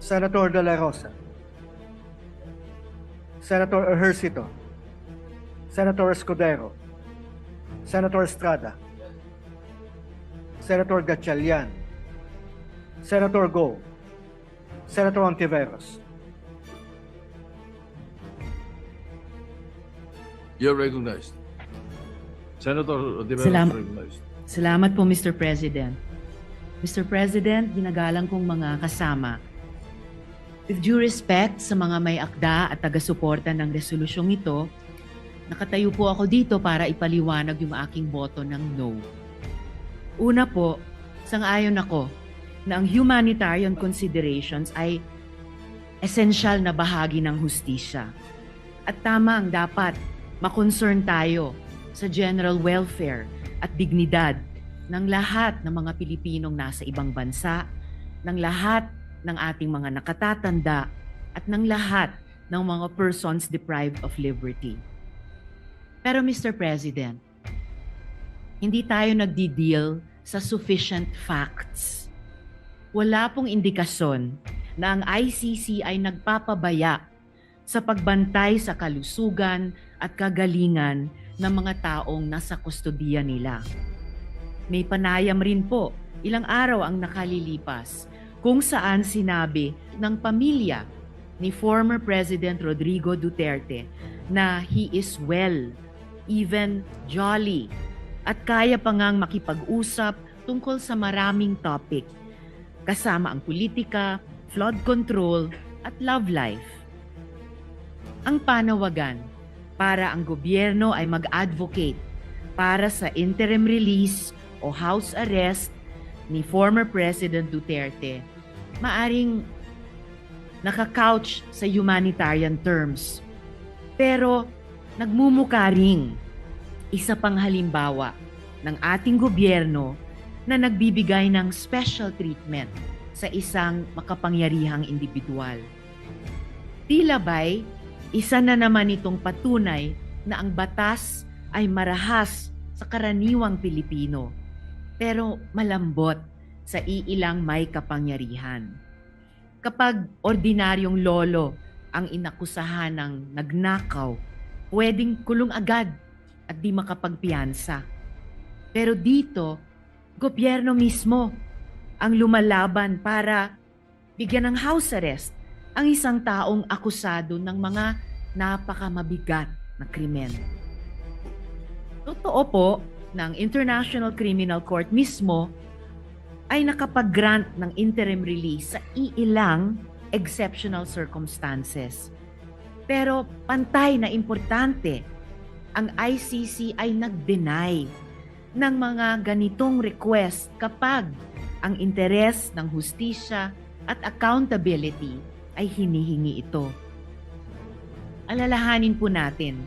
Senator De La Rosa, Senator Ejercito, Senator Escudero, Senator Estrada, Senator Gatchalian, Senator Go, Senator Ontiveros. You're recognized. Senator Ontiveros Salamat. recognized. Salamat po, Mr. President. Mr. President, ginagalang kong mga kasama, with due respect sa mga may akda at taga-suporta ng resolusyong ito, nakatayo po ako dito para ipaliwanag yung aking boto ng no. Una po, sang-ayon ako na ang humanitarian considerations ay esensyal na bahagi ng hustisya. At tamang dapat makoncern tayo sa general welfare at dignidad ng lahat ng mga Pilipinong nasa ibang bansa, ng lahat ng ating mga nakatatanda, at ng lahat ng mga persons deprived of liberty. Pero Mr. President, hindi tayo nagdi-deal sa sufficient facts. Wala pong indikasyon na ang ICC ay nagpapabaya sa pagbantay sa kalusugan at kagalingan ng mga taong nasa kustodiya nila. May panayam rin po, ilang araw ang nakalilipas, kung saan sinabi ng pamilya ni former President Rodrigo Duterte na he is well, even jolly, at kaya pa ngang makipag-usap tungkol sa maraming topic, kasama ang politika, flood control, at love life. Ang panawagan para ang gobyerno ay mag-advocate para sa interim release o house arrest ni former President Duterte, maaring nakakouch sa humanitarian terms. Pero nagmumukha ring isa pang halimbawa ng ating gobyerno na nagbibigay ng special treatment sa isang makapangyarihang individual. Tila ba'y isa na naman itong patunay na ang batas ay marahas sa karaniwang Pilipino, pero malambot sa iilang may kapangyarihan. Kapag ordinaryong lolo ang inakusahan ng nagnakaw, pwedeng kulong agad at di makapagpiyansa. Pero dito, gobyerno mismo ang lumalaban para bigyan ng house arrest ang isang taong akusado ng mga napakamabigat na krimen. Totoo po na ang International Criminal Court mismo ay nakapag-grant ng interim release sa iilang exceptional circumstances. Pero pantay na importante, ang ICC ay nag-deny ng mga ganitong request kapag ang interes ng hustisya at accountability ay hinihingi ito. Alalahanin po natin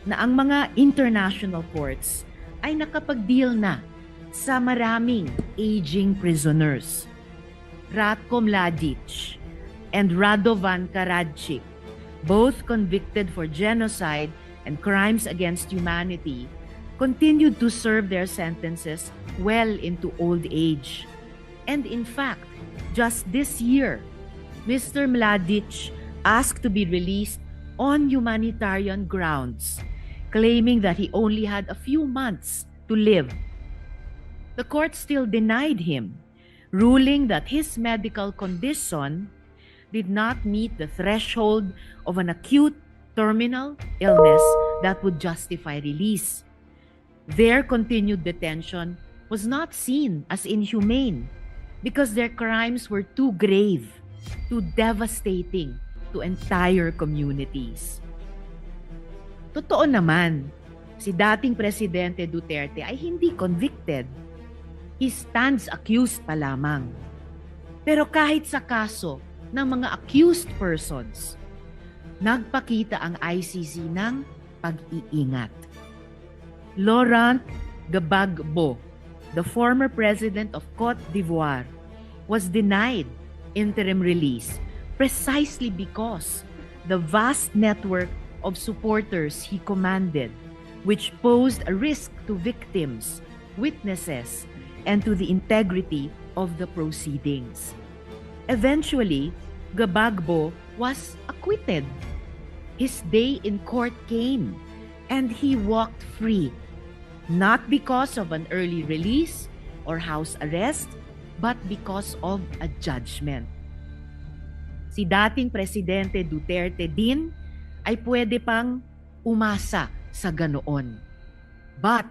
na ang mga international courts ay nakapag-deal na sa maraming aging prisoners. Ratko Mladic and Radovan Karadzic, both convicted for genocide and crimes against humanity, continued to serve their sentences well into old age. And in fact, just this year, Mr. Mladic asked to be released on humanitarian grounds, claiming that he only had a few months to live. The court still denied him, ruling that his medical condition did not meet the threshold of an acute terminal illness that would justify release. Their continued detention was not seen as inhumane because their crimes were too grave, too devastating to entire communities. Totoo naman, si dating Presidente Duterte ay hindi convicted. He stands accused pa lamang. Pero kahit sa kaso ng mga accused persons, nagpakita ang ICC ng pag-iingat. Laurent Gbagbo, the former president of Cote d'Ivoire, was denied interim release precisely because the vast network of supporters he commanded, which posed a risk to victims, witnesses, and to the integrity of the proceedings. Eventually, Gbagbo was acquitted. His day in court came, and he walked free, not because of an early release or house arrest, but because of a judgment. Si dating Presidente Duterte din ay pwede pang umasa sa ganoon. But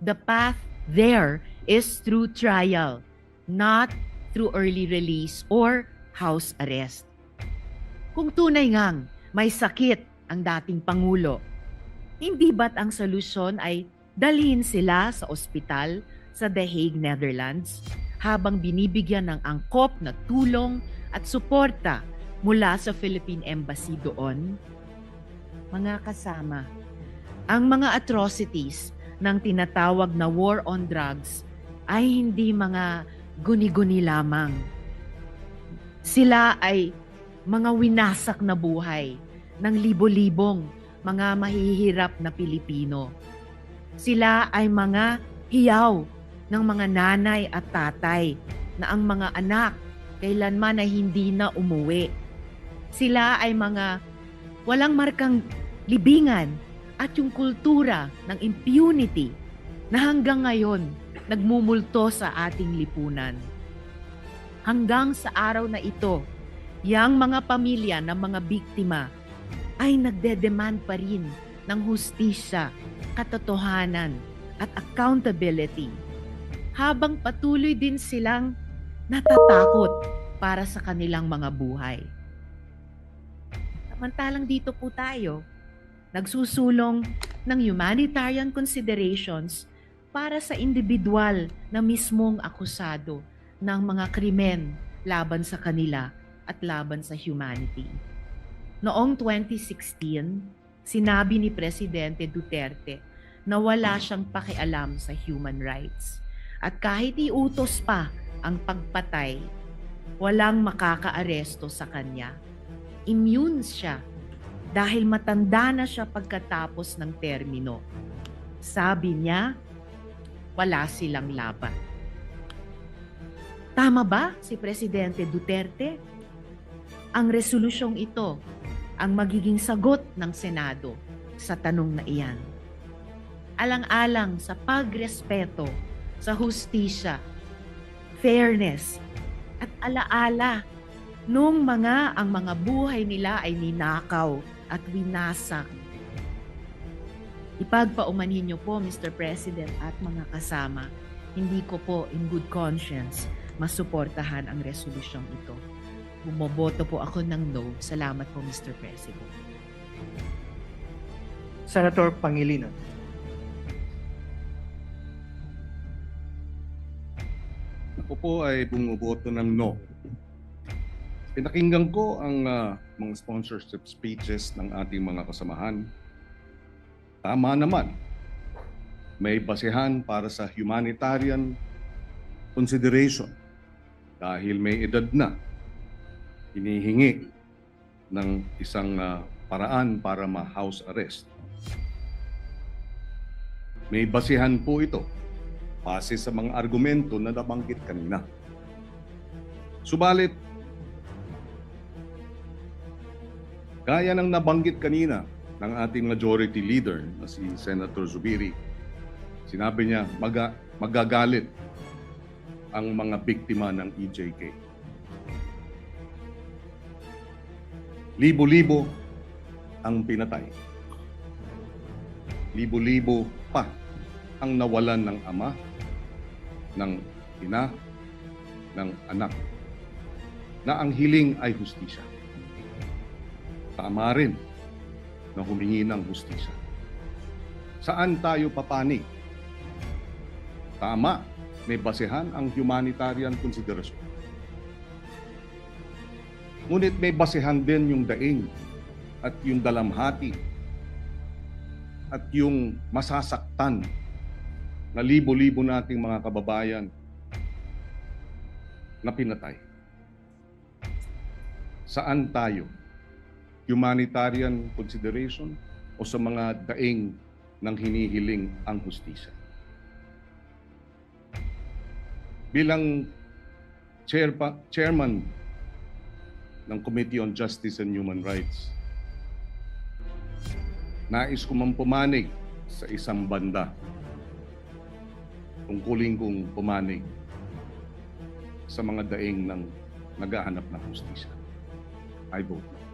the path there is through trial, not through early release or house arrest. Kung tunay ngang may sakit ang dating Pangulo, hindi ba't ang solusyon ay dalhin sila sa ospital sa The Hague, Netherlands, habang binibigyan ng angkop na tulong at suporta mula sa Philippine Embassy doon? Mga kasama, ang mga atrocities ng tinatawag na war on drugs ay hindi mga guni-guni lamang. Sila ay mga winasak na buhay ng libo-libong mga mahihirap na Pilipino. Sila ay mga hiyaw ng mga nanay at tatay na ang mga anak kailanman ay hindi na umuwi. Sila ay mga walang markang libingan at yung kultura ng impunity na hanggang ngayon nagmumulto sa ating lipunan. Hanggang sa araw na ito, yang mga pamilya ng mga biktima ay nagdedemand pa rin ng hustisya, katotohanan at accountability, habang patuloy din silang natatakot para sa kanilang mga buhay. Samantalang dito po tayo, nagsusulong ng humanitarian considerations para sa individual na mismong akusado ng mga krimen laban sa kanila at laban sa humanity. Noong 2016, sinabi ni Presidente Duterte na wala siyang pakialam sa human rights. At kahit iutos pa ang pagpatay, walang makakaaresto sa kanya. Immune siya dahil matanda na siya pagkatapos ng termino. Sabi niya, wala silang laban. Tama ba si Presidente Duterte? Ang resolusyong ito ang magiging sagot ng Senado sa tanong na iyan. Alang-alang sa pagrespeto sa hustisya, fairness, at alaala nung ang mga buhay nila ay ninakaw at winasak. Ipagpaumanhin niyo po, Mr. President at mga kasama, hindi ko po in good conscience masuportahan ang resolusyong ito. Bumoboto po ako ng no. Salamat po, Mr. President. Senator Pangilinan. Ako po ay bumuboto ng no. Pinakinggan ko ang mga sponsorship speeches ng ating mga kasamahan. Tama naman. May basehan para sa humanitarian consideration dahil may edad na. Hinihingi ng isang paraan para ma-house arrest. May basehan po ito base sa mga argumento na nabanggit kanina. Subalit, gaya ng nabanggit kanina ng ating majority leader na si Senator Zubiri, sinabi niya magagalit ang mga biktima ng EJK. Libo-libo ang pinatay. Libo-libo pa ang nawalan ng ama, ng ina, ng anak, na ang hiling ay hustisya. Tama rin na humingi ng hustisya. Saan tayo papanig? Tama, may basehan ang humanitarian consideration. Ngunit may basehan din yung daing at yung dalamhati at yung masasaktan na libo-libo nating mga kababayan na pinatay. Saan tayo? Humanitarian consideration o sa mga daing ng hinihiling ang hustisya? Bilang chairman ng Committee on Justice and Human Rights. Nais ko mang pumanig sa isang banda. Tungkulin kong pumanig sa mga daing ng naghahanap ng hustisya. I vote no.